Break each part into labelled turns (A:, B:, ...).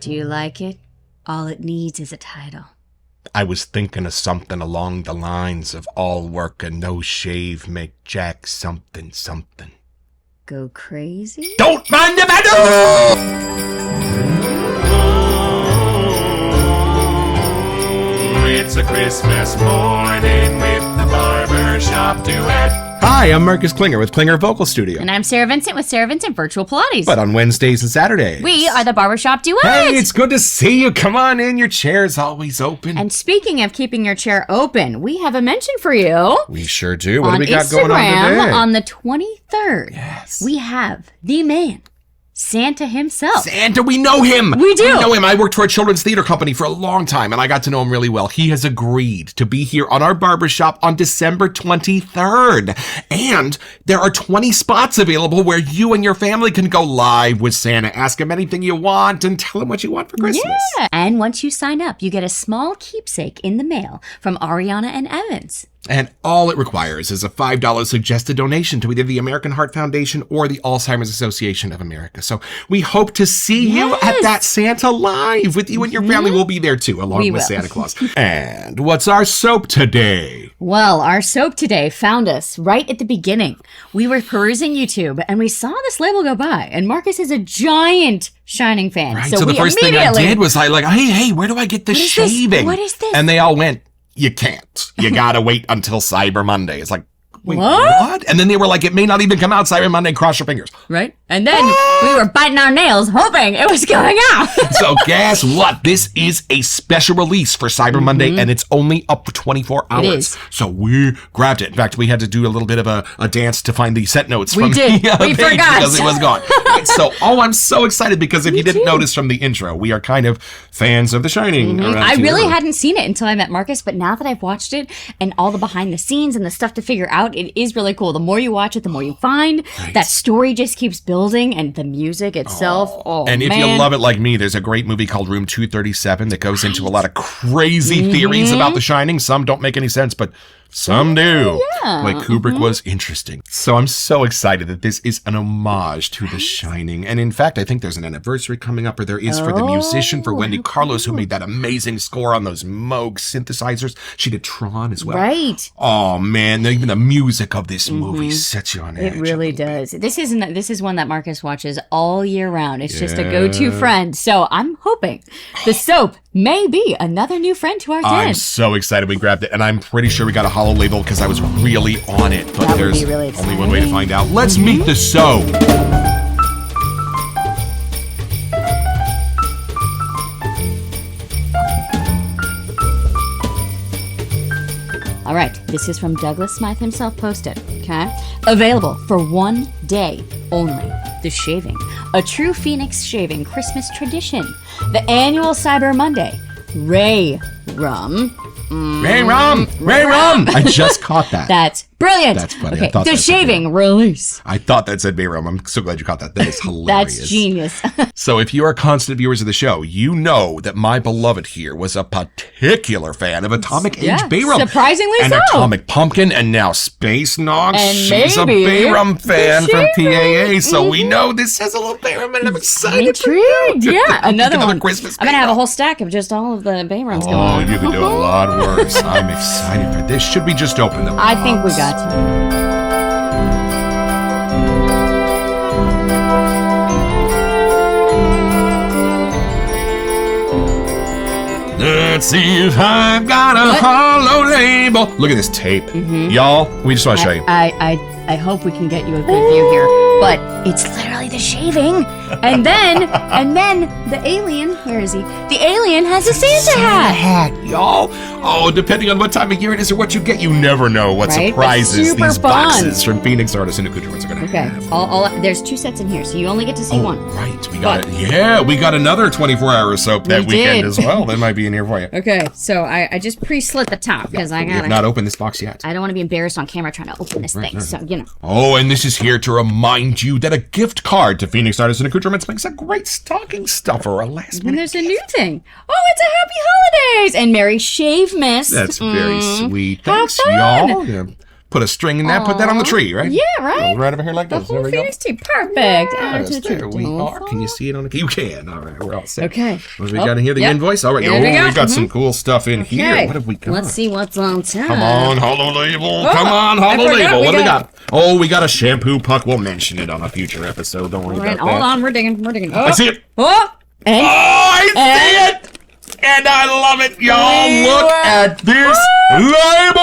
A: Do you like it? All it needs is a title.
B: I was thinking of something along the lines of all work and no shave make Jack something something.
A: Go crazy?
B: Don't mind him, I
C: do! It's a Christmas morning with the Barbershop Duet.
B: Hi, I'm Marcus Klinger with Klinger Vocal Studio.
A: And I'm Sarah Vincent with Sarah Vincent Virtual Pilates.
B: But on Wednesdays and Saturdays,
A: we are the Barbershop Duet.
B: Hey, it's good to see you. Come on in. Your chair's always open.
A: And speaking of keeping your chair open, we have a mention for you.
B: We sure do. What do we got
A: Instagram,
B: going on today?
A: On the 23rd,
B: yes,
A: we have the man, Santa himself.
B: Santa, we know him.
A: We do.
B: We know him. I worked for a children's theater company for a long time, and I got to know him really well. He has agreed to be here on our barbershop on December 23rd. And there are 20 spots available where you and your family can go live with Santa. Ask him anything you want and tell him what you want for Christmas.
A: Yeah. And once you sign up, you get a small keepsake in the mail from Ariana and Evans.
B: And all it requires is a $5 suggested donation to either the American Heart Foundation or the Alzheimer's Association of America. So we hope to see you at that Santa Live with you and your family. We'll be there too, along with Santa Claus. And what's our soap today?
A: Well, our soap today found us right at the beginning. We were perusing YouTube and we saw this label go by, and Marcus is a giant Shining fan.
B: Right, so the first thing I did was hey, where do I get this shaving?
A: What is this?
B: And they all went, you can't. You gotta wait until Cyber Monday. It's like, wait,
A: what?
B: What? And then they were like, it may not even come out Cyber Monday. Cross your fingers.
A: Right. And then we were biting our nails hoping it was going out.
B: So guess what? This is a special release for Cyber Monday, and it's only up for 24 hours.
A: It is.
B: So we grabbed it. In fact, we had to do a little bit of a dance to find the set notes from
A: we did.
B: the
A: we
B: page
A: forgot.
B: because it was gone. So, I'm so excited because if you didn't notice from the intro, we are kind of fans of The Shining.
A: I really hadn't seen it until I met Marcus, but now that I've watched it and all the behind the scenes and the stuff to figure out, it is really cool. The more you watch it, the more you find. Right. That story just keeps building, and the music itself.
B: And if you love it like me, there's a great movie called Room 237 that goes into a lot of crazy theories about The Shining. Some don't make any sense, but some do.
A: Yeah.
B: Like Kubrick was interesting. So I'm so excited that this is an homage to The Shining. And in fact, I think there's an anniversary coming up, or there is for the musician, for Wendy Carlos, who made that amazing score on those Moog synthesizers. She did Tron as well.
A: Right.
B: Oh man, even the music of this movie sets you on edge.
A: It really does. This is one that Marcus watches all year round. It's just a go-to friend. So I'm hoping the soap may be another new friend to our den.
B: I'm so excited we grabbed it, and I'm pretty sure we got a hollow label because I was really on it. But
A: that
B: there's
A: really
B: only one way to find out. Let's meet the soap.
A: All right, this is from Douglas Smythe himself posted, okay? Available for 1 day only. The Shaving, a true Phoenix shaving Christmas tradition. The annual Cyber Monday. Ray Rum.
B: Ray Rum! Ray Rum! I just caught that.
A: That's brilliant.
B: That's funny.
A: Okay, The Shaving release.
B: I thought that said Ray Rum. I'm so glad you caught that. That is hilarious.
A: That's genius.
B: So if you are constant viewers of the show, you know that my beloved here was a particular fan of Atomic Age Bayrum.
A: Surprisingly
B: and
A: so.
B: Atomic Pumpkin, and now Space Nox.
A: And
B: She's a Bayrum fan from PAA, so we know this has a little Bayrum, and I'm excited.
A: Intrigued. Yeah, another one.
B: Christmas
A: I'm going to have a whole stack of just all of the Bayrums going
B: Oh,
A: on.
B: you can do a lot worse. I'm excited for this. Should we just open them?
A: I think we got to.
B: Let's see if I've got a hollow label. Look at this tape. Y'all, we just want to show you.
A: I hope we can get you a good view here, but it's literally The Shaving. And then the alien, where is he? The alien has a Santa hat.
B: Y'all. Oh, depending on what time of year it is or what you get, you never know what
A: Right?
B: surprises
A: Super
B: these
A: fun.
B: boxes from Phoenix Artisan Accoutrements are going to
A: Okay,
B: have.
A: there's 2 sets in here, so you only get to see one.
B: Right, we got it. Yeah, we got another 24-hour soap that weekend
A: did.
B: as well. That might be in here for you.
A: Okay, so I just pre-slit the top because
B: We have not opened this box yet.
A: I don't want to be embarrassed on camera trying to open this thing, so, you know.
B: Oh, and this is here to remind you that a gift card to Phoenix Artisan Accoutrements makes a great stocking stuffer or a last
A: And
B: minute.
A: there's a new thing. Oh, it's a Happy Holidays and Merry Shave Miss.
B: That's very sweet.
A: How
B: Thanks,
A: fun.
B: y'all. Yeah. Put a string in that. Put that on the tree, right?
A: Yeah, right.
B: Right over here like
A: The
B: this. There
A: whole
B: we go.
A: Phoenix tree. Perfect. Add to
B: Yes,
A: the
B: there we
A: tree.
B: are. Can you see it on the? You can. All right, we're all set.
A: Okay.
B: What do we got in here? The
A: yep.
B: invoice. All right.
A: Here we go.
B: We got some cool stuff in here.
A: Okay.
B: What have we got?
A: Let's see what's on top.
B: Come on, holo label. Come on,
A: I
B: holo
A: forgot
B: label.
A: we
B: What do we
A: got-
B: got? Oh, we got a shampoo puck. We'll mention it on a future episode. Don't worry
A: All right,
B: about
A: hold
B: that.
A: on. We're digging. We're digging.
B: I see it.
A: Oh, and
B: Oh, I see it! And I love it, y'all.
A: We
B: Look
A: were-
B: at this label!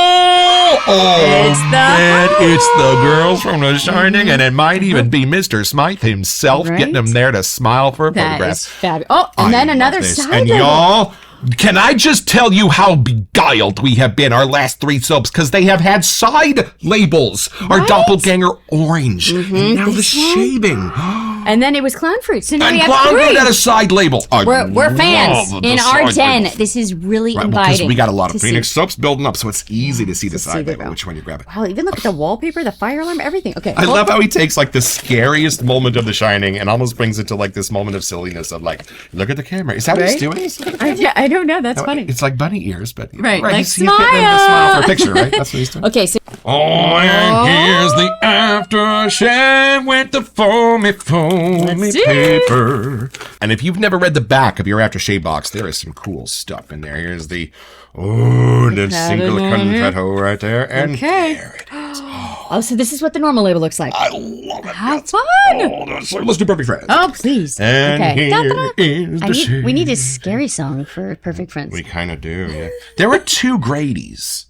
B: Oh,
A: It's the
B: man, it's the
A: Holo.
B: girls from The Shining, and it might even be Mr. Smythe himself
A: Right?
B: getting them there to smile for a
A: that
B: photograph.
A: is fabulous. Oh, and then
B: I love
A: another
B: this.
A: side
B: And
A: label.
B: y'all, can I just tell you how beguiled we have been our last 3 soaps, because they have had side labels. Our
A: Right?
B: doppelganger orange, and now the
A: This one?
B: shaving.
A: And then it was clown fruit. So now we
B: And
A: have
B: Clown
A: three.
B: Fruit had a side label. I
A: We're fans
B: love the
A: in our
B: side
A: den.
B: labels.
A: This is really
B: Right, because
A: inviting.
B: we got a lot
A: to
B: of
A: see.
B: Phoenix soaps building up, so it's easy to see the
A: see
B: side
A: the
B: label,
A: go.
B: which one you grab it.
A: Wow, even look at the wallpaper, the fire alarm, everything. Okay.
B: I love how he takes like the scariest moment of The Shining and almost brings it to like this moment of silliness of like, look at the camera. Is that what he's
A: Right?
B: doing? He's looking at the camera.
A: Yeah, I don't know. That's
B: No,
A: funny.
B: It's like bunny ears, but
A: Right, like
B: he's getting them to smile
A: smile.
B: for a picture, right? That's what he's doing.
A: Okay, so
B: Oh, and here's the aftershave with the foamy
A: Let's do it.
B: paper. And if you've never read the back of your aftershave box, there is some cool stuff in there. Here's the single confetto right there, and
A: Okay.
B: there it is.
A: oh, so this is what the normal label looks like.
B: I love it.
A: How fun!
B: Let's do Perfect Friends.
A: Oh, please.
B: And
A: okay.
B: here
A: Da-da-da.
B: is the
A: we need a
B: shave.
A: scary song for Perfect Friends.
B: We kind of do, yeah. There were 2 Gradys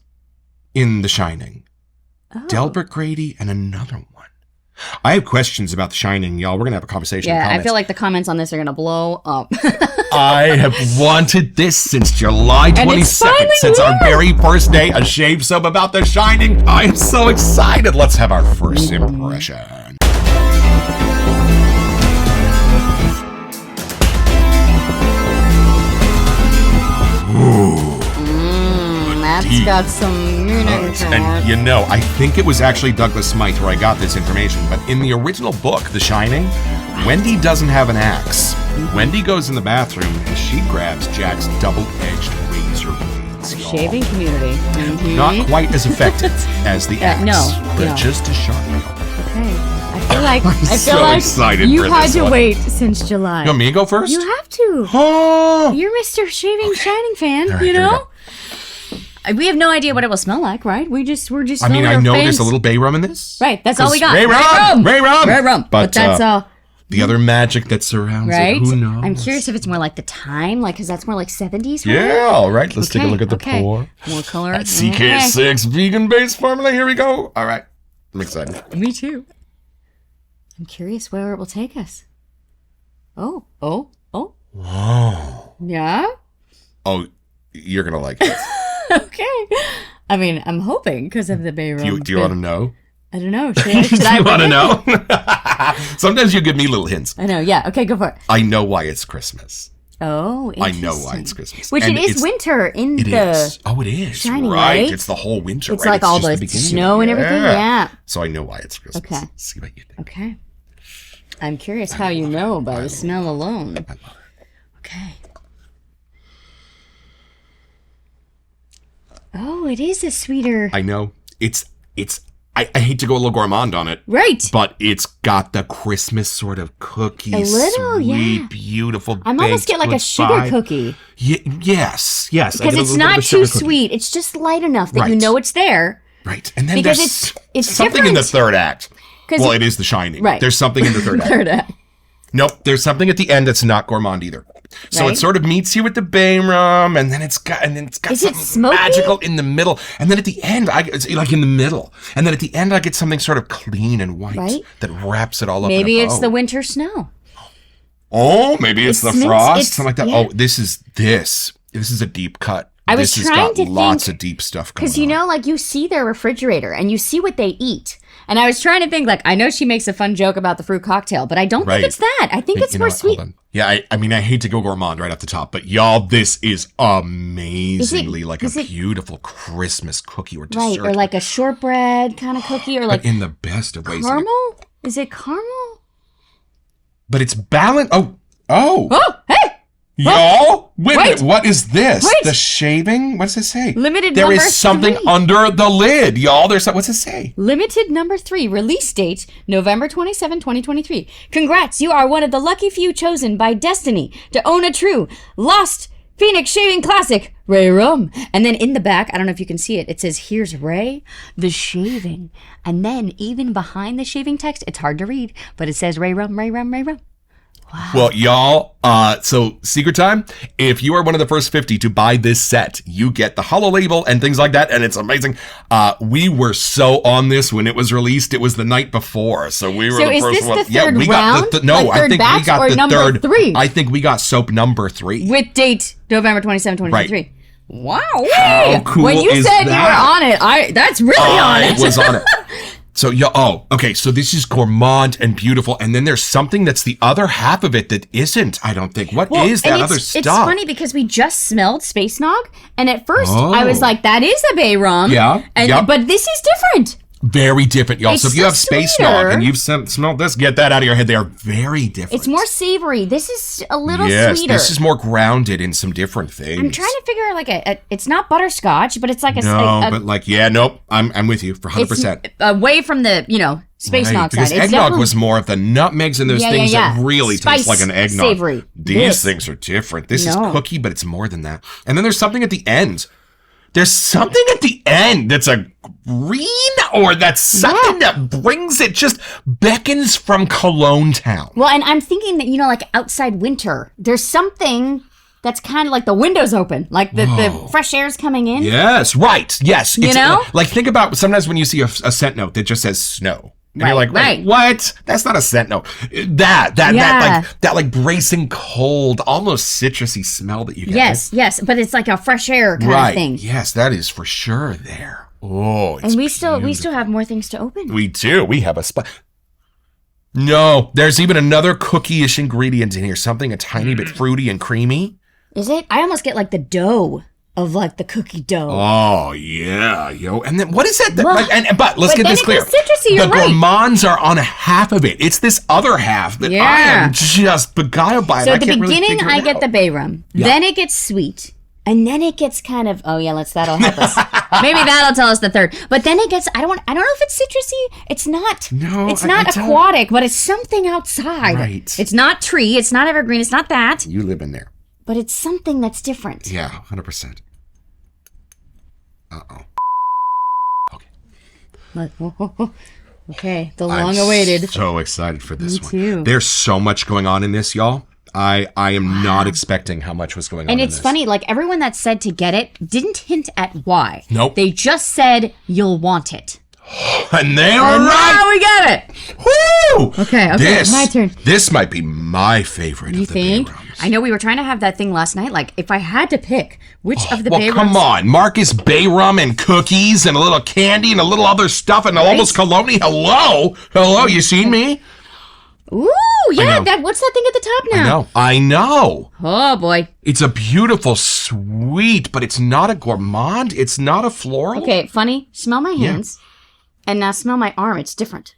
B: in The Shining.
A: Oh.
B: Delbert Grady and another one. I have questions about The Shining, y'all. We're going to have a conversation in
A: Yeah, I
B: comments.
A: feel like the comments on this are gonna blow up.
B: I have wanted this since July
A: And it's
B: 22nd,
A: finally
B: since our
A: here.
B: very first day, a shave soap about The Shining. I am so excited. Let's have our first impression.
A: That's got some meaning to
B: And
A: it.
B: you know, I think it was actually Douglas Smythe where I got this information, but in the original book, The Shining, Wendy doesn't have an axe. Wendy goes in the bathroom and she grabs Jack's double-edged razor blades. y'all.
A: Shaving community. Mhm.
B: Not quite as effective as the axe,
A: no,
B: but
A: no.
B: just as sharp.
A: Okay. I feel
B: so
A: like
B: excited
A: you
B: for
A: had
B: this
A: to
B: one.
A: wait since July.
B: You want me to go first?
A: You have to.
B: Oh!
A: You're Mr. Shaving Shining fan,
B: All right,
A: you
B: here we
A: know? We have no idea what it will smell like, right? We're just
B: I mean, I know
A: fans.
B: there's a little bay rum in this.
A: Right, that's all we got.
B: Ray rum! Ray rum!
A: Ray rum. But that's all.
B: The other magic that surrounds
A: Right?
B: it, who knows?
A: I'm curious if it's more like the time, like, because that's more like 70s. right?
B: Yeah, all right. Let's take a
A: Okay,
B: look at the
A: okay.
B: pour.
A: More color.
B: That CK6 vegan-based formula. Here we go. All right. I'm excited.
A: Okay. Me too. I'm curious where it will take us. Oh.
B: Whoa.
A: Yeah?
B: Oh, you're going to like it.
A: Okay. I mean, I'm hoping because of the bay rum.
B: Do you want to know?
A: I don't know. Should I
B: Do you want to
A: read it?
B: know? Sometimes you give me little hints.
A: I know. Yeah. Okay, go for it.
B: I know why it's Christmas.
A: Oh,
B: I
A: interesting.
B: know why it's Christmas.
A: Which
B: And
A: it is
B: it's-
A: winter in
B: It
A: the...
B: is. Oh, it is.
A: Shining,
B: right.
A: right?
B: It's the whole winter,
A: It's
B: right?
A: like all
B: just
A: the
B: beginning.
A: snow and everything. Yeah.
B: So I know why it's Christmas.
A: Okay.
B: See what you think.
A: Okay. I'm curious how you know by the smell alone.
B: I love it.
A: Okay. Oh, it is a sweeter...
B: I know. I hate to go a little gourmand on it.
A: Right.
B: But it's got the Christmas sort of cookie,
A: A little,
B: sweet,
A: yeah.
B: beautiful.
A: I'm almost get like a
B: baked
A: sugar
B: vibe.
A: cookie.
B: Yes. I
A: Because
B: get a
A: it's
B: little bit
A: not
B: of a sugar
A: too
B: cookie.
A: sweet. It's just light enough that you
B: Right.
A: know it's there.
B: Right. And then
A: Because
B: there's
A: it's
B: something in the
A: different.
B: third act.
A: 'Cause
B: Well,
A: it-
B: it is The Shining.
A: Right.
B: There's something in the third act.
A: Third act.
B: Nope. There's something at the end that's not gourmand either. So
A: Right.
B: it sort of meets you with the bay rum, and then it's got
A: Is it
B: something
A: smoky?
B: magical in the middle, and then at the end, it's like in the middle, and then at the end, I get something sort of clean and white
A: Right.
B: that wraps it all up.
A: Maybe
B: in a
A: it's
B: bow.
A: the winter snow.
B: Oh, maybe it's the
A: It's mince-
B: frost,
A: it's-
B: something like that.
A: yeah.
B: Oh, this is a deep cut.
A: I was
B: this
A: trying
B: has got
A: to
B: lots
A: think-
B: of deep stuff going on.
A: Because, you know, like you see their refrigerator and you see what they eat. And I was trying to think, like, I know she makes a fun joke about the fruit cocktail, but I don't
B: Right.
A: think it's that. I think it's
B: You know
A: more
B: what?
A: sweet.
B: Hold on. Yeah, I mean, I hate to go gourmand right off the top, but y'all, this is amazingly like a
A: is it-
B: beautiful Christmas cookie or
A: Right.
B: dessert.
A: Or like a shortbread kind of cookie or like
B: but in the best of ways.
A: caramel? Is it caramel?
B: But it's balanced. Oh,
A: Oh, hey!
B: y'all, Wait a minute, what is this?
A: Wait.
B: The shaving? What does it say?
A: Limited
B: There
A: number
B: is something
A: 3.
B: under the lid, y'all. What's it say?
A: Limited number 3, release date November 27, 2023. Congrats, you are one of the lucky few chosen by destiny to own a true lost Phoenix shaving classic, Ray Rum. And then in the back, I don't know if you can see it, it says, here's Ray, the shaving. And then even behind the shaving text, it's hard to read, but it says Ray Rum, Ray Rum, Ray Rum. Wow.
B: Well, y'all, so secret time, if you are one of the first 50 to buy this set, you get the holo label and things like that, and it's amazing. We were so on this when it was released. It was the night before, so we were the first one.
A: So is this the third
B: we
A: round?
B: got no,
A: like
B: I think we got the
A: number
B: third.
A: 3?
B: I think we got soap number 3.
A: With date November 27, 2023.
B: Right.
A: Wow.
B: How cool
A: when you
B: is
A: said
B: that?
A: you were on it, that's really on it.
B: I was on it. So, okay, so this is gourmand and beautiful, and then there's something that's the other half of it that isn't, I don't think. What is that other stuff?
A: It's funny because we just smelled Space Nog, and at first I was like, that is a Bay Rum.
B: Yeah,
A: But this is different.
B: Very different, y'all.
A: It's
B: so if you have Space Nog and you've smelled this, get that out of your head. They are very different.
A: It's more savory. This is a little
B: yes,
A: sweeter.
B: This is more grounded in some different things.
A: I'm trying to figure like it's not butterscotch, but it's like
B: nope. I'm with you for 100%.
A: It's away from the, Space Nog
B: because
A: side. It's
B: eggnog
A: definitely
B: was more of the nutmegs and those things that really taste like an eggnog.
A: Savory.
B: These things are different. This is cookie, but it's more than that. And then there's something at the end. There's something at the end that's a green, or that's something that brings it, just beckons from Cologne Town.
A: Well, and I'm thinking that, like outside winter, there's something that's kind of like the windows open, like the fresh air's coming in.
B: Yes, right. Yes.
A: It's,
B: like think about sometimes when you see a scent note that just says snow. And you're like, wait, what? That's not a scent note. That like bracing cold, almost citrusy smell that you get.
A: Yes, but it's like a fresh air kind of thing.
B: Yes, that is for sure there. Oh, it's
A: and we still have more things to open.
B: We do. We have a spot. No, there's even another cookie-ish ingredient in here. Something a tiny bit fruity and creamy.
A: Is it? I almost get like the dough of like the cookie dough.
B: Oh yeah, yo! And then what is that? But let's get this clear.
A: Citrusy,
B: the gourmands are on half of it. It's this other half that I am just beguiled by.
A: So at the beginning, I get the bay rum.
B: Yeah.
A: Then it gets sweet, and then it gets kind of that'll help us. Maybe that'll tell us the third. But then it gets I don't know if it's citrusy. It's not. No, it's not aquatic, but it's something outside.
B: Right.
A: It's not tree. It's not evergreen. It's not that.
B: You live in there.
A: But it's something that's different.
B: Yeah, 100%. Uh-oh. Okay.
A: Okay, the long-awaited.
B: I'm so excited for this
A: Me
B: one.
A: too.
B: There's so much going on in this, y'all. I am not expecting how much was going on
A: And
B: in
A: it's
B: this.
A: funny, like everyone that said to get it didn't hint at why.
B: Nope.
A: They just said, you'll want it.
B: And they were
A: And
B: right.
A: now we got it.
B: Woo!
A: Okay, my turn.
B: This might be my favorite
A: You
B: of the
A: think?
B: Bay Rums.
A: I know we were trying to have that thing last night. Like, if I had to pick which of the Bay
B: Well, come
A: Rums...
B: on. Marcus Bay Rum and cookies and a little candy and a little other stuff and almost cologne. Hello, you seen me?
A: Ooh, yeah, what's that thing at the top now?
B: I know.
A: Oh, boy.
B: It's a beautiful sweet, but it's not a gourmand. It's not a floral.
A: Okay, funny. Smell my hands. And now smell my arm. It's different.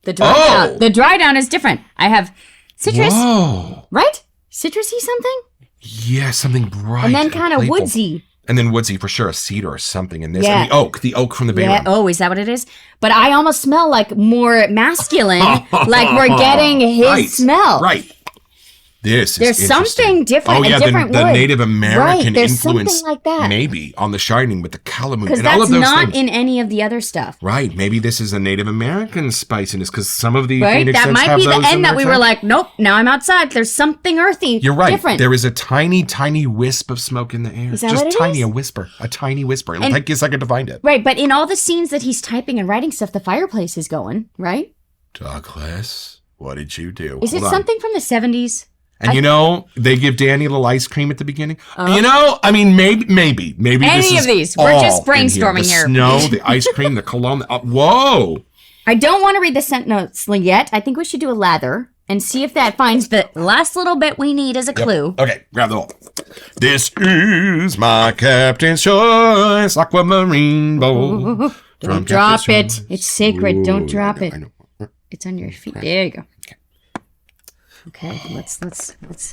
A: The dry down is different. I have citrus.
B: Whoa.
A: Right? Citrusy something?
B: Yeah, something bright.
A: And then kind of
B: playful.
A: woodsy.
B: And then woodsy for sure, a cedar or something in this.
A: Yeah.
B: And the oak from the Bay
A: Yeah.
B: Rum.
A: Oh, is that what it is? But I almost smell like more masculine, like we're getting his smell.
B: Right. There's
A: something different.
B: Oh yeah,
A: a different
B: the
A: wood.
B: Native American
A: there's
B: influence,
A: something like that.
B: maybe on The Shining with the calamus
A: Because
B: and all of
A: that's
B: those
A: not
B: things.
A: in any of the other stuff.
B: Right, maybe this is a Native American spiciness because some of the
A: Right,
B: Phoenix
A: that
B: scents
A: might
B: have
A: be the
B: those in
A: end
B: their
A: that we were
B: scent.
A: like, nope. Now I'm outside. There's something earthy.
B: You're right.
A: Different.
B: There is a tiny, tiny wisp of smoke in the air.
A: Is that
B: Just
A: what it
B: tiny,
A: is?
B: a tiny whisper. It'll take you a second to find it.
A: Right, but in all the scenes that he's typing and writing stuff, the fireplace is going. Right?
B: Douglas, what did you do?
A: Is it something from the 70s?
B: And they give Danny a little ice cream at the beginning.
A: Uh-huh.
B: Maybe
A: Any
B: this
A: of these.
B: is
A: We're
B: all
A: just
B: in
A: brainstorming
B: The
A: here.
B: snow, the ice cream, the cologne. Whoa!
A: I don't want to read the scent notes yet. I think we should do a lather and see if that finds the last little bit we need as a clue.
B: Okay, grab the ball. This is my captain's choice aquamarine bowl.
A: Don't drop it. It's sacred. Don't drop it.
B: I know.
A: It's on your feet. There you go. Okay, let's.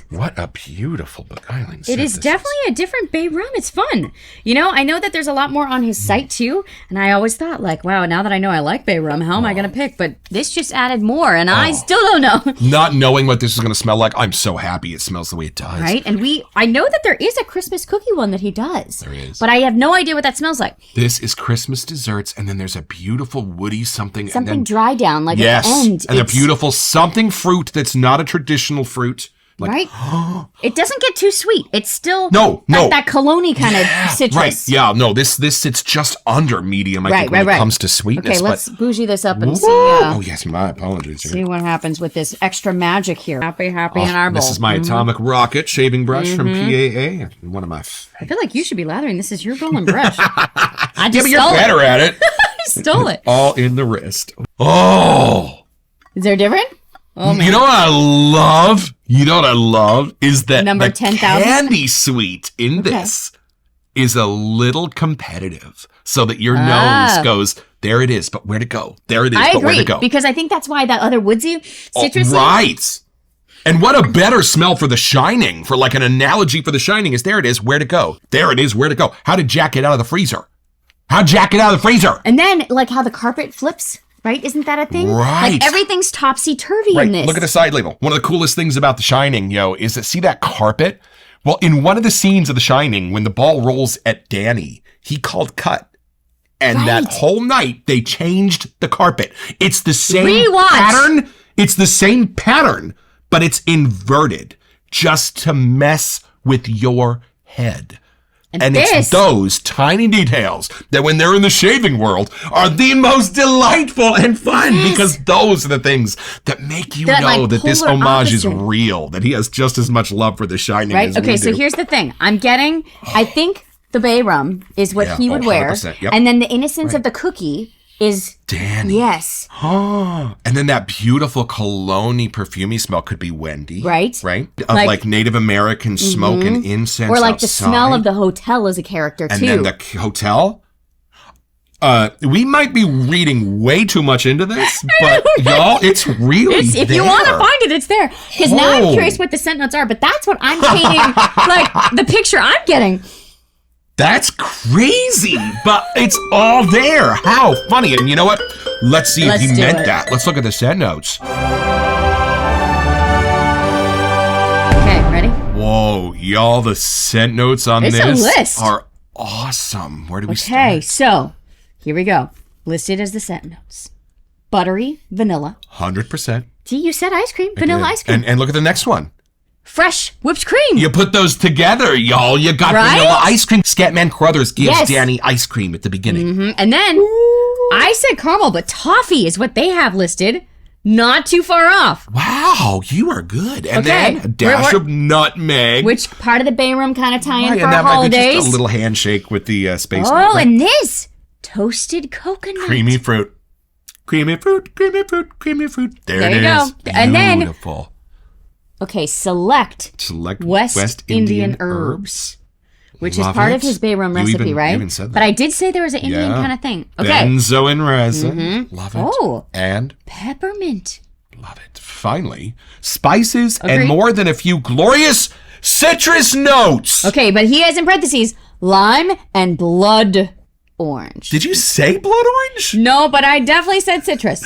B: What a beautiful beguiling
A: It
B: set
A: is
B: this
A: definitely a different Bay rum. It's fun. You know, I know that there's a lot more on his site too, and I always thought like, wow, now that I know I like Bay rum, how am I going to pick? But this just added more, and I still don't know.
B: Not knowing what this is going to smell like, I'm so happy it smells the way it does.
A: Right? And I know that there is a Christmas cookie one that he does.
B: There is.
A: But I have no idea what that smells like.
B: This is Christmas desserts, and then there's a beautiful woody something.
A: Something
B: and then,
A: dry down, like
B: yes,
A: at the end.
B: and a beautiful something fruit that's not a traditional fruit. Like,
A: right? It doesn't get too sweet. It's still
B: No.
A: that cologne kind of citrus.
B: Right, yeah, no, this sits just under medium, I think, when it comes to sweetness.
A: Okay, let's bougie this up and
B: Woo!
A: see.
B: Oh, yes, my apologies.
A: See what happens with this extra magic here. Happy in our bowl.
B: This is my Atomic Rocket shaving brush from PAA. One of my...
A: I feel like you should be lathering. This is your golden brush. I just
B: you're
A: stole
B: better at it.
A: I stole it.
B: All in the wrist. Oh!
A: Is there different? Oh, man.
B: You know what I love? Is that
A: Number
B: the
A: 10,000?
B: candy sweet in this is a little competitive, so that your nose goes, there it is, but where to go? There it is,
A: I
B: but where to
A: agree,
B: go?
A: because I think that's why that other woodsy citrusy.
B: Right. And what a better smell for The Shining, for like an analogy for The Shining, is there it is, where to go? There it is, where to go? How to Jack get out of the freezer?
A: And then, like how the carpet flips. Right? Isn't that a thing?
B: Right.
A: Like everything's topsy-turvy in this.
B: Look at the side label. One of the coolest things about The Shining, is that, see that carpet? Well, in one of the scenes of The Shining, when the ball rolls at Danny, he called cut. And that whole night, they changed the carpet. It's the same pattern. It's the same pattern, but it's inverted just to mess with your head. And it's those tiny details that when they're in the shaving world are the most delightful and fun, because those are the things that make you know that this homage is real, that he has just as much love for The Shining as we do.
A: Okay, so here's the thing. I think the Bay rum is what he would wear.
B: 100%, yep.
A: And then the innocence of the cookie is
B: Danny.
A: Yes.
B: And then that beautiful cologne-y, perfumey smell could be Wendy.
A: Right.
B: Right? Of like Native American smoke and incense
A: Or like
B: outside.
A: the smell of the hotel as a character,
B: and
A: too.
B: And then the hotel? We might be reading way too much into this, but y'all, it's really
A: if you want to find it, it's there. Because now I'm curious what the scent notes are, but that's what I'm painting, like the picture I'm getting.
B: That's crazy, but it's all there. How funny. And you know what? Let's see if he meant that. Let's look at the scent notes.
A: Okay, ready?
B: Whoa, y'all, the scent notes on
A: It's
B: this
A: a list.
B: are awesome. Where do we start?
A: Okay, so here we go. Listed as the scent notes. Buttery, vanilla.
B: 100%.
A: See, you said ice cream. Vanilla ice cream.
B: And look at the next one.
A: Fresh whipped cream.
B: You put those together, y'all. You got vanilla ice cream. Scatman Crothers gives Danny ice cream at the beginning.
A: And then I said caramel, but toffee is what they have listed. Not too far off.
B: Wow, you are good. And then a dash of nutmeg.
A: Which part of the Bay Rum kind of tie in for
B: and that
A: holidays?
B: might be just a little handshake with the space.
A: Oh, and this toasted coconut.
B: Creamy fruit. Creamy fruit, creamy fruit, creamy fruit. There it
A: you
B: is.
A: Go. And then
B: beautiful.
A: Okay, select West Indian herbs. Which is part of his Bay Rum recipe, right?
B: You even said that.
A: But I did say there was an Indian kind of thing. Okay.
B: Benzoin resin. Love it.
A: Oh.
B: And
A: peppermint.
B: Love it. Finally, spices and more than a few glorious citrus notes.
A: Okay, but he has in parentheses lime and blood orange.
B: Did you say blood orange?
A: No, but I definitely said citrus.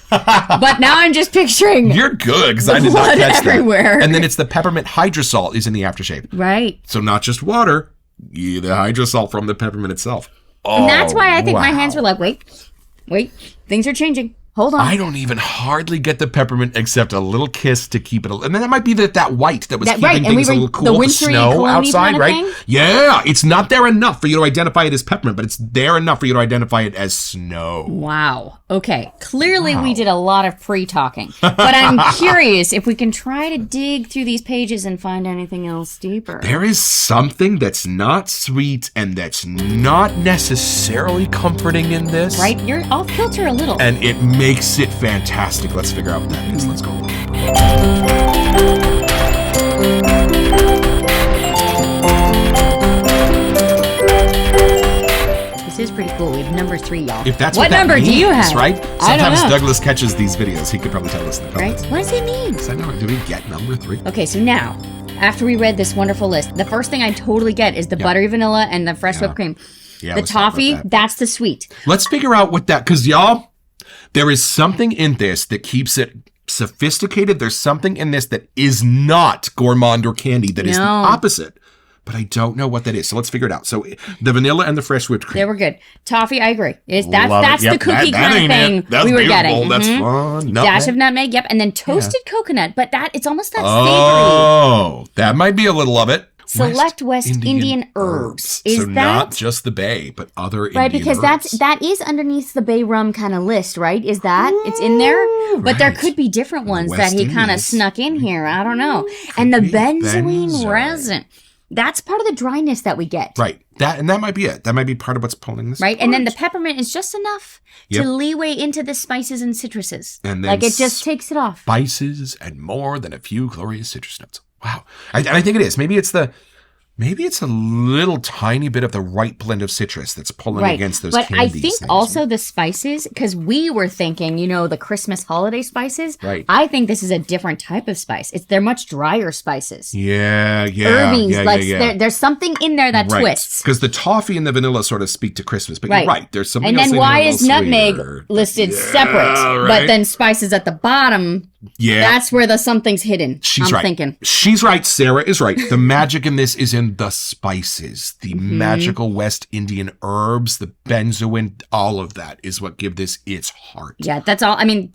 A: But now I'm just picturing.
B: You're good, because I did not catch
A: everywhere.
B: That. And then it's the peppermint hydrosol is in the aftershave.
A: Right.
B: So not just water, the hydrosol from the peppermint itself. Oh,
A: and that's why I think my hands were like, wait, things are changing. Hold on.
B: I don't even hardly get the peppermint except a little kiss to keep it. And then that might be that white that was keeping things a little cool. The snow outside, right? Thing? Yeah, it's not there enough for you to identify it as peppermint, but it's there enough for you to identify it as snow.
A: Wow. Okay. Clearly we did a lot of pre-talking. But I'm curious if we can try to dig through these pages and find anything else deeper.
B: There is something that's not sweet and that's not necessarily comforting in this.
A: Right? You're off kilter a little.
B: And it makes it fantastic. Let's figure out what that is. Let's go.
A: This is pretty cool. We have number 3, y'all.
B: If that's
A: what
B: that
A: number
B: means,
A: do you have?
B: Right?
A: I don't
B: Sometimes
A: know.
B: Douglas catches these videos. He could probably tell us in the comments.
A: Right? What does it mean?
B: Is that number? Do we get number 3?
A: Okay, so now, after we read this wonderful list, the first thing I totally get is the buttery vanilla and the fresh whipped cream.
B: Yeah,
A: the
B: let's talk about
A: toffee,
B: that.
A: that's the sweet.
B: Let's figure out what that, because y'all, there is something in this that keeps it sophisticated. There's something in this that is not gourmand or candy, that is the opposite. But I don't know what that is. So let's figure it out. So the vanilla and the fresh whipped cream.
A: They were good. Toffee, I agree. That's
B: Yep,
A: the cookie
B: that
A: kind of
B: ain't
A: thing
B: it. That's
A: we were
B: beautiful.
A: getting.
B: That's
A: Mhm.
B: fun.
A: Dash of nutmeg, yep. And then toasted coconut, but it's almost that savory.
B: Oh, that might be a little of it.
A: Select West Indian herbs. Is
B: so
A: that
B: not just the bay, but other
A: right?
B: Indian
A: Because
B: herbs.
A: that is underneath the bay rum kind of list, right? Is that it's in there? But there could be different ones
B: West
A: that he kind of
B: Indies.
A: snuck in here. I don't know. And the
B: be
A: benzoin
B: benzoin.
A: resin. That's part of the dryness that we get.
B: Right. That might be it. That might be part of what's pulling this.
A: Right. And then the
B: apart.
A: peppermint is just enough
B: Yep.
A: to leeway into the spices and citruses.
B: And then
A: like it just takes it off.
B: spices and more than a few glorious citrus notes. Wow. I think it is. Maybe it's a little tiny bit of the right blend of citrus that's pulling against those
A: but
B: candies.
A: I think
B: things.
A: also the spices, because we were thinking, the Christmas holiday spices.
B: Right.
A: I think this is a different type of spice. They're much drier spices.
B: Yeah.
A: Herbings, there's something in there that twists.
B: Because the toffee and the vanilla sort of speak to Christmas, but
A: Right.
B: you're right. There's something
A: And
B: else
A: then
B: in
A: why
B: there a
A: is
B: little
A: nutmeg
B: sweeter.
A: listed
B: Yeah,
A: separate,
B: right.
A: but then spices at the bottom?
B: Yeah.
A: That's where the something's hidden.
B: She's
A: I'm
B: right.
A: thinking.
B: She's right. Sarah is right. The magic in this is in the spices, the magical West Indian herbs, the benzoin, all of that is what give this its heart.
A: Yeah, that's all. I mean,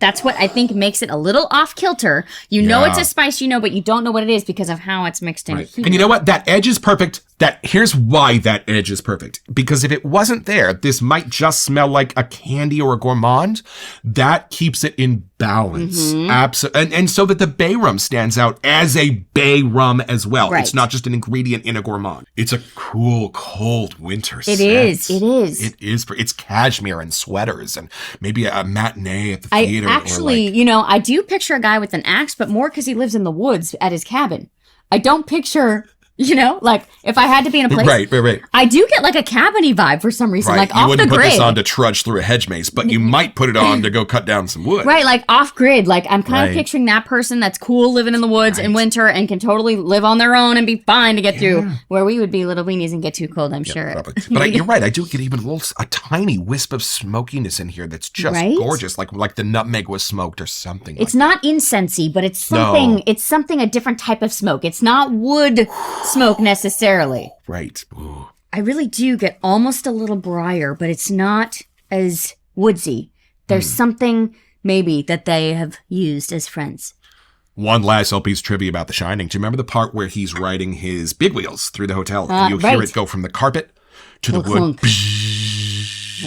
A: that's what I think makes it a little off kilter. You know it's a spice, but you don't know what it is because of how it's mixed in.
B: Right. And you know what? That edge is perfect. Here's why that edge is perfect. Because if it wasn't there, this might just smell like a candy or a gourmand. That keeps it in balance. Absolutely. And so that the bay rum stands out as a bay rum as well.
A: Right.
B: It's not just an ingredient in a gourmand. It's a cool, cold winter
A: It
B: scent.
A: is. It is.
B: It is. It's cashmere and sweaters and maybe a matinee at the
A: I
B: theater.
A: actually, I do picture a guy with an axe, but more because he lives in the woods at his cabin. I don't picture, like if I had to be in a place.
B: Right.
A: I do get like a cabiny vibe for some reason, like
B: you
A: off the
B: wouldn't put
A: grid.
B: this on to trudge through a hedge maze, but you might put it on to go cut down some wood.
A: Right, like off grid. Like I'm kind of
B: Right.
A: picturing that person that's cool living in the woods in winter and can totally live on their own and be fine to get through where we would be little weenies and get too cold, I'm sure.
B: Probably. But you're right. I do get even a tiny wisp of smokiness in here that's just
A: Right?
B: gorgeous, like the nutmeg was smoked or something.
A: It's not incensey, but it's something.
B: No.
A: It's something a different type of smoke. It's not wood smoke necessarily.
B: Right. Ooh.
A: I really do get almost a little briar, but it's not as woodsy. There's something maybe that they have used as friends.
B: One last little piece of trivia about The Shining. Do you remember the part where he's riding his big wheels through the hotel? And you hear
A: right.
B: it go from the carpet to the wood.
A: Clunk.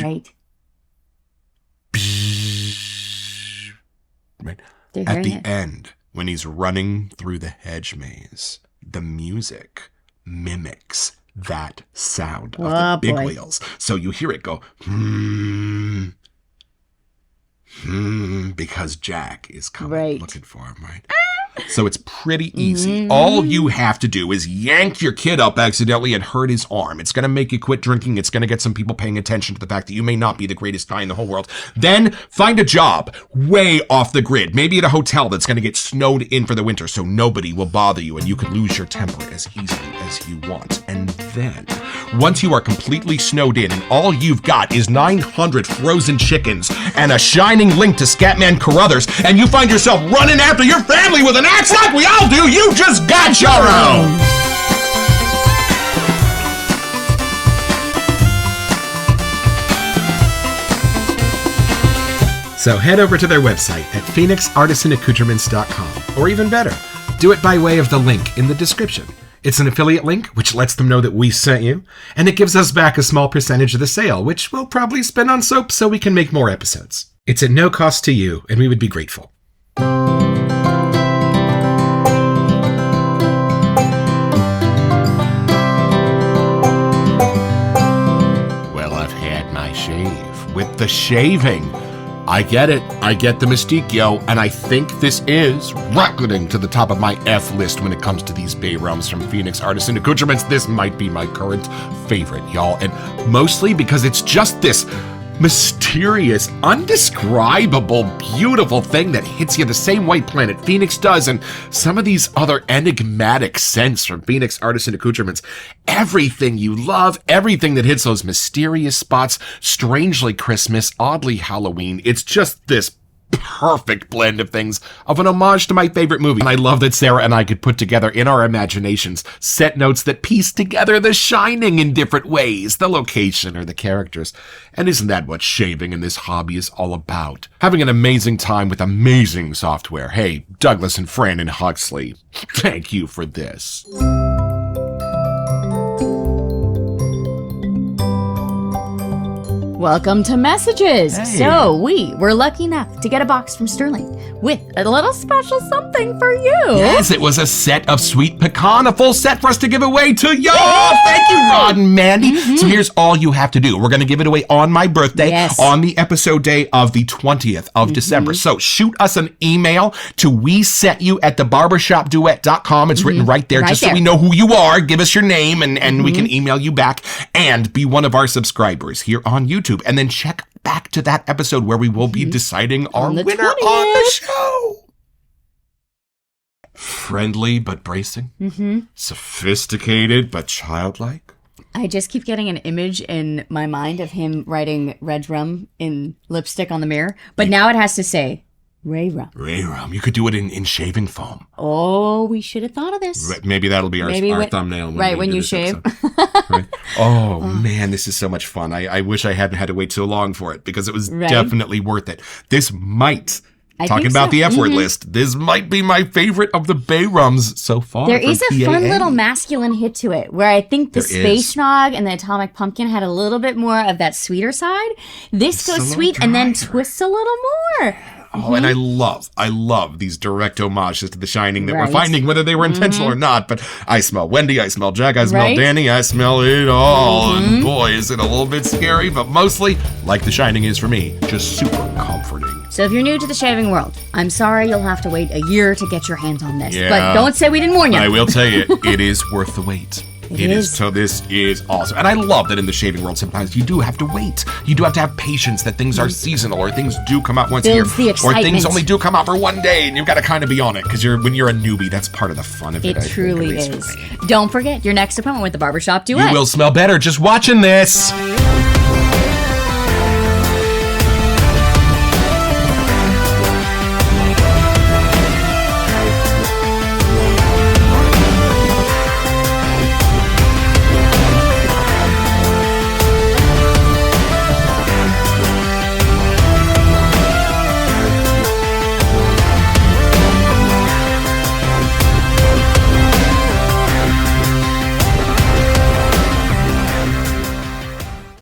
A: Right.
B: Right.
A: They're
B: At
A: hearing
B: the
A: it.
B: end, when he's running through the hedge maze, the music mimics that sound of the big
A: boy.
B: wheels. So you hear it go, because Jack is coming
A: Right.
B: looking for him, right? So it's pretty easy. All you have to do is yank your kid up accidentally and hurt his arm. It's going to make you quit drinking. It's going to get some people paying attention to the fact that you may not be the greatest guy in the whole world. Then find a job way off the grid, maybe at a hotel that's going to get snowed in for the winter so nobody will bother you and you can lose your temper as easily as you want. And then, once you are completely snowed in and all you've got is 900 frozen chickens and a shining link to Scatman Carruthers, and you find yourself running after your family with an axe like we all do, you just got your own! So head over to their website at phoenixartisanaccoutrements.com, or even better, do it by way of the link in the description. It's an affiliate link, which lets them know that we sent you, and it gives us back a small percentage of the sale, which we'll probably spend on soap so we can make more episodes. It's at no cost to you, and we would be grateful. Well, I've had my shave with the shaving I get it. I get the mystique, yo. And I think this is rocketing to the top of my F list when it comes to these bay rums from Phoenix Artisan Accoutrements. This might be my current favorite, y'all. And mostly because it's just this mysterious, undescribable, beautiful thing that hits you the same way Planet Phoenix does, and some of these other enigmatic scents from Phoenix Artisan Accoutrements. Everything you love, everything that hits those mysterious spots, strangely Christmas, oddly Halloween. It's just this perfect blend of things, of an homage to my favorite movie. And I love that Sarah and I could put together in our imaginations set notes that piece together The Shining in different ways, the location or the characters. And isn't that what shaving in this hobby is all about? Having an amazing time with amazing software. Hey, Douglas and Fran and Huxley, thank you for this.
A: Welcome to Messages.
B: Hey.
A: So we were lucky enough to get a box from Sterling with a little special something for you.
B: Yes, it was a set of sweet pecan, a full set for us to give away to y'all. Thank you, Rod and Mandy. So here's all you have to do. We're going to give it away on my birthday, on the episode day of the 20th of December. So shoot us an email to wesetyu@thebarbershopduet.com. It's written right there, just so we know who you are. Give us your name and we can email you back, and be one of our subscribers here on YouTube. And then check back to that episode where we will be deciding our winner
A: 20th.
B: on the show. Friendly but bracing. Sophisticated but childlike.
A: I just keep getting an image in my mind of him writing red rum in lipstick on the mirror. But now it has to say Ray Rum.
B: Ray Rum. You could do it in shaving foam.
A: Oh, we should have thought of this.
B: Maybe that'll be our thumbnail.
A: When you shave.
B: Right? Oh, man, this is so much fun. I wish I hadn't had to wait so long for it, because it was definitely worth it. This might, talking about the F word list, this might be my favorite of the bay rums so far.
A: There is a fun little masculine hit to it, where I think the Space Nog and the Atomic Pumpkin had a little bit more of that sweeter side. This goes sweet and then twists a little more.
B: Oh, and I love these direct homages to The Shining that we're finding, whether they were intentional or not. But I smell Wendy, I smell Jack, I smell Danny, I smell it all. And boy, is it a little bit scary, but mostly, like The Shining is for me, just super comforting.
A: So if you're new to the shaving world, I'm sorry you'll have to wait a year to get your hands on this.
B: Yeah.
A: But don't say we didn't warn you.
B: I will tell you, it is worth the wait. It is. So this is awesome. And I love that in the shaving world, sometimes you do have to wait. You do have to have patience that things are seasonal, or things do come out once a year. Or things only do come out for one day, and you've got to kind of be on it, because when you're a newbie, that's part of the fun of it.
A: It truly is. Don't forget your next appointment with the Barbershop Duet.
B: You will smell better just watching this.